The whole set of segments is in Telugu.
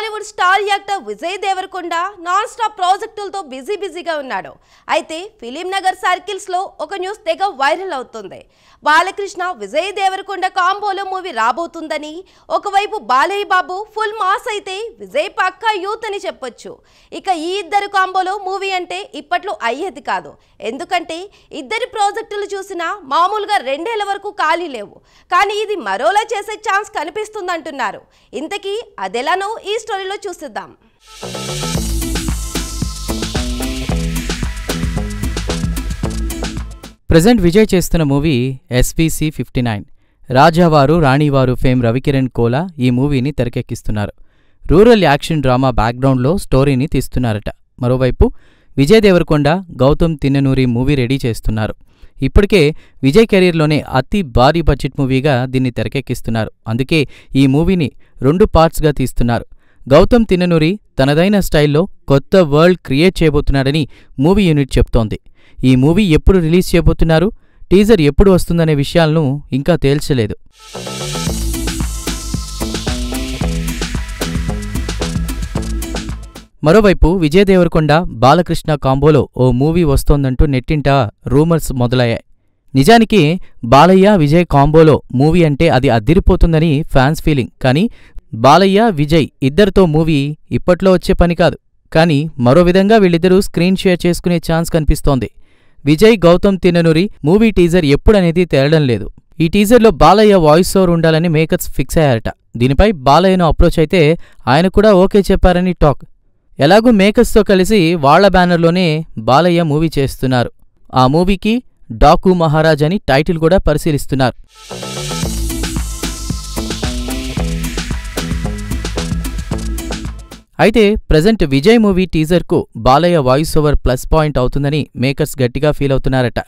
Bollywood star actor Vijay Deverakonda non stop ప్రాజెక్టులతో బిజీగా ఉన్నాడు. అయితే ఫిలిం నగర్ సర్కిల్స్ లో ఒక న్యూస్ తెగ వైరల్ అవుతుంది. బాలకృష్ణ విజయ్ దేవరకొండ కాంబోలో మూవీ రాబోతుందని, ఒకవైపు బాలయ్య బాబు ఫుల్ మాస్ అయితే విజయ్ పక్కా యూత్ అని చెప్పొచ్చు. ఇక ఈ ఇద్దరు కాంబోలో మూవీ అంటే ఇప్పట్లో అయ్యేది కాదు. ఎందుకంటే ఇద్దరి ప్రాజెక్టులు చూసినా మామూలుగా 2 ఏళ్ల వరకు ఖాళీ లేవు. కానీ ఇది మరోలా చేసే ఛాన్స్ కనిపిస్తుందంటున్నారు. ఇంతకీ అదెలానో ఈ స్టోరీలో చూసిద్దాం. ప్రెజెంట్ విజయ్ చేస్తున్న మూవీ SVC 59. రాజావారు రాణివారు ఫేమ్ రవికిరణ్ కోలా ఈ మూవీని తెరకెక్కిస్తున్నారు. రూరల్ యాక్షన్ డ్రామా బ్యాక్గ్రౌండ్లో స్టోరీని తీస్తున్నారట. మరోవైపు విజయ్ దేవరకొండ గౌతమ్ తిన్ననూరి మూవీ రెడీ చేస్తున్నారు. ఇప్పటికే విజయ్ కెరీర్లోనే అతి భారీ బడ్జెట్ మూవీగా దీన్ని తెరకెక్కిస్తున్నారు. అందుకే ఈ మూవీని 2 పార్ట్స్గా తీస్తున్నారు. గౌతమ్ తిన్ననూరి తనదైన స్టైల్లో కొత్త వరల్డ్ క్రియేట్ చేయబోతున్నాడని మూవీ యూనిట్ చెప్తోంది. ఈ మూవీ ఎప్పుడు రిలీజ్ చేయబోతున్నారు, టీజర్ ఎప్పుడు వస్తుందనే విషయాలను ఇంకా తేల్చలేదు. మరోవైపు విజయ్ దేవరకొండ బాలకృష్ణ కాంబోలో ఓ మూవీ వస్తోందంటూ నెట్టింట రూమర్స్ మొదలయ్యాయి. నిజానికి బాలయ్య విజయ్ కాంబోలో మూవీ అంటే అది అద్దిరిపోతుందని ఫ్యాన్స్ ఫీలింగ్. కానీ బాలయ్య విజయ్ ఇద్దరితో మూవీ ఇప్పట్లో వచ్చే పని కాదు. కానీ మరో విధంగా వీళ్ళిద్దరూ స్క్రీన్ షేర్ చేసుకునే ఛాన్స్ కనిపిస్తోంది. విజయ్ గౌతమ్ తిన్ననూరి మూవీ టీజర్ ఎప్పుడనేది తేలడం లేదు. ఈ టీజర్లో బాలయ్య వాయిస్ ఓవర్ ఉండాలని మేకర్స్ ఫిక్స్ అయ్యారట. దీనిపై బాలయ్యను అప్రోచ్ అయితే ఆయన కూడా ఓకే చెప్పారని టాక్. ఎలాగూ మేకర్స్తో కలిసి వాళ్ల బ్యానర్లోనే బాలయ్య మూవీ చేస్తున్నారు. ఆ మూవీకి డాకు మహారాజ్ అని టైటిల్ కూడా పరిశీలిస్తున్నారు. అయితే ప్రెజెంట్ విజయ్ మూవీ టీజర్కు Balayya voice over plus point అవుతుందని మేకర్స్ గట్టిగా ఫీల్ అవుతున్నారట.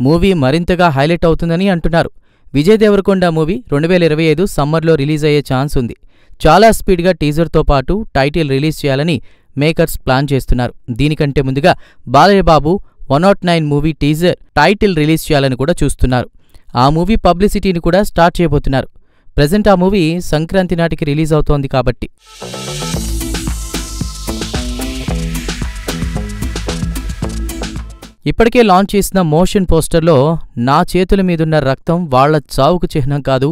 మూవీ మరింతగా హైలైట్ అవుతుందని అంటున్నారు. విజయ్ దేవరకొండ మూవీ 2025 సమ్మర్లో రిలీజ్ అయ్యే ఛాన్స్ ఉంది. చాలా స్పీడ్గా టీజర్తో పాటు టైటిల్ రిలీజ్ చేయాలని మేకర్స్ ప్లాన్ చేస్తున్నారు. దీనికంటే ముందుగా Balayya Babu 109 movie teaser title release చేయాలని కూడా చూస్తున్నారు. ఆ మూవీ పబ్లిసిటీని కూడా స్టార్ట్ చేయబోతున్నారు. ప్రెజెంట్ ఆ మూవీ సంక్రాంతి నాటికి రిలీజ్ అవుతోంది కాబట్టి. ఇప్పటికే లాంచ్ చేసిన మోషన్ పోస్టర్లో నా చేతుల మీదున్న రక్తం వాళ్ల చావుకు చిహ్నం కాదు,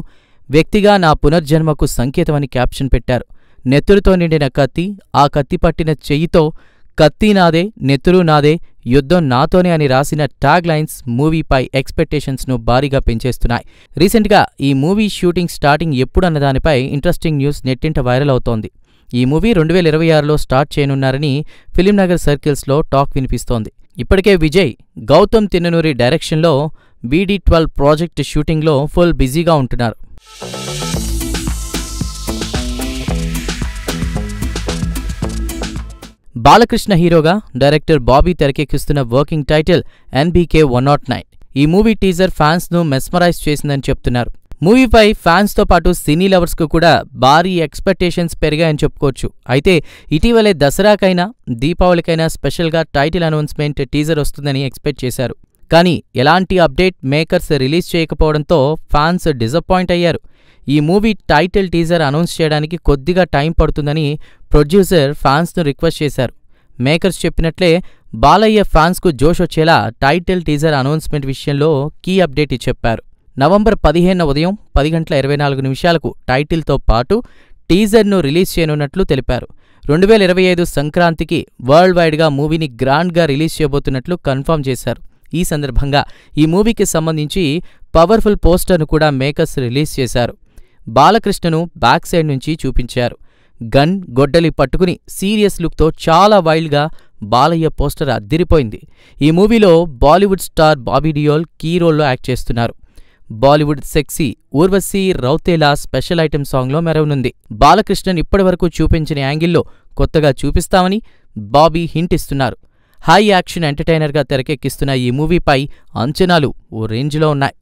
వ్యక్తిగా నా పునర్జన్మకు సంకేతమని క్యాప్షన్ పెట్టారు. నెత్తురుతో నిండిన కత్తి, ఆ కత్తి పట్టిన చెయ్యితో కత్తి నాదే, నెత్తురు నాదే, యుద్ధం నాతోనే అని రాసిన ట్యాగ్ లైన్స్ మూవీపై ఎక్స్పెక్టేషన్స్ను భారీగా పెంచేస్తున్నాయి. రీసెంట్గా ఈ మూవీ షూటింగ్ స్టార్టింగ్ ఎప్పుడన్న దానిపై ఇంట్రెస్టింగ్ న్యూస్ నెట్టింట వైరల్ అవుతోంది. ఈ మూవీ 2026లో స్టార్ట్ చేయనున్నారని ఫిలిం నగర్ సర్కిల్స్లో టాక్ వినిపిస్తోంది. ఇప్పటికే విజయ్ గౌతమ్ తిన్ననూరి డైరెక్షన్లో BD12 ప్రాజెక్ట్ షూటింగ్లో ఫుల్ బిజీగా ఉంటున్నారు. బాలకృష్ణ హీరోగా డైరెక్టర్ బాబీ తెరకెక్కిస్తున్న వర్కింగ్ టైటిల్ NBK 109. ఈ మూవీ టీజర్ ఫ్యాన్స్ను మెస్మరైజ్ చేసిందని చెప్తున్నారు. మూవీపై ఫ్యాన్స్తో పాటు సినీ లవర్స్కు కూడా భారీ ఎక్స్పెక్టేషన్స్ పెరిగాయని చెప్పుకోవచ్చు. అయితే ఇటీవలే దసరాకైనా దీపావళికైనా స్పెషల్గా టైటిల్ అనౌన్స్మెంట్ టీజర్ వస్తుందని ఎక్స్పెక్ట్ చేశారు. కానీ ఎలాంటి అప్డేట్ మేకర్స్ రిలీజ్ చేయకపోవడంతో ఫ్యాన్స్ డిసప్పాయింట్ అయ్యారు. ఈ మూవీ టైటిల్ టీజర్ అనౌన్స్ చేయడానికి కొద్దిగా టైం పడుతుందని ప్రొడ్యూసర్ ఫ్యాన్స్ను రిక్వెస్ట్ చేశారు. మేకర్స్ చెప్పినట్లే బాలయ్య ఫ్యాన్స్కు జోష్ వచ్చేలా టైటిల్ టీజర్ అనౌన్స్మెంట్ విషయంలో కీ అప్డేట్ చెప్పారు. నవంబర్ 15న ఉదయం 10:24 టైటిల్తో పాటు టీజర్ను రిలీజ్ చేయనున్నట్లు తెలిపారు. 2025 సంక్రాంతికి వరల్డ్ వైడ్గా మూవీని గ్రాండ్గా రిలీజ్ చేయబోతున్నట్లు కన్ఫర్మ్ చేశారు. ఈ సందర్భంగా ఈ మూవీకి సంబంధించి పవర్ఫుల్ పోస్టర్ను కూడా మేకర్స్ రిలీజ్ చేశారు. బాలకృష్ణను బ్యాక్ సైడ్ నుంచి చూపించారు. గన్ గొడ్డలి పట్టుకుని సీరియస్ లుక్తో చాలా వైల్డ్గా బాలయ్య పోస్టర్ అద్దిరిపోయింది. ఈ మూవీలో బాలీవుడ్ స్టార్ బాబీ డియోల్ కీ రోల్లో యాక్ట్ చేస్తున్నారు. Bollywood sexy Urvashi Rautela special item సాంగ్లో మెరవనుంది. బాలకృష్ణన్ ఇప్పటివరకు చూపించిన యాంగిల్లో కొత్తగా చూపిస్తామని బాబీ హింట్ ఇస్తున్నారు. హై యాక్షన్ ఎంటర్టైనర్గా తెరకెక్కిస్తున్న ఈ మూవీపై అంచనాలు ఓ రేంజ్లో ఉన్నాయి.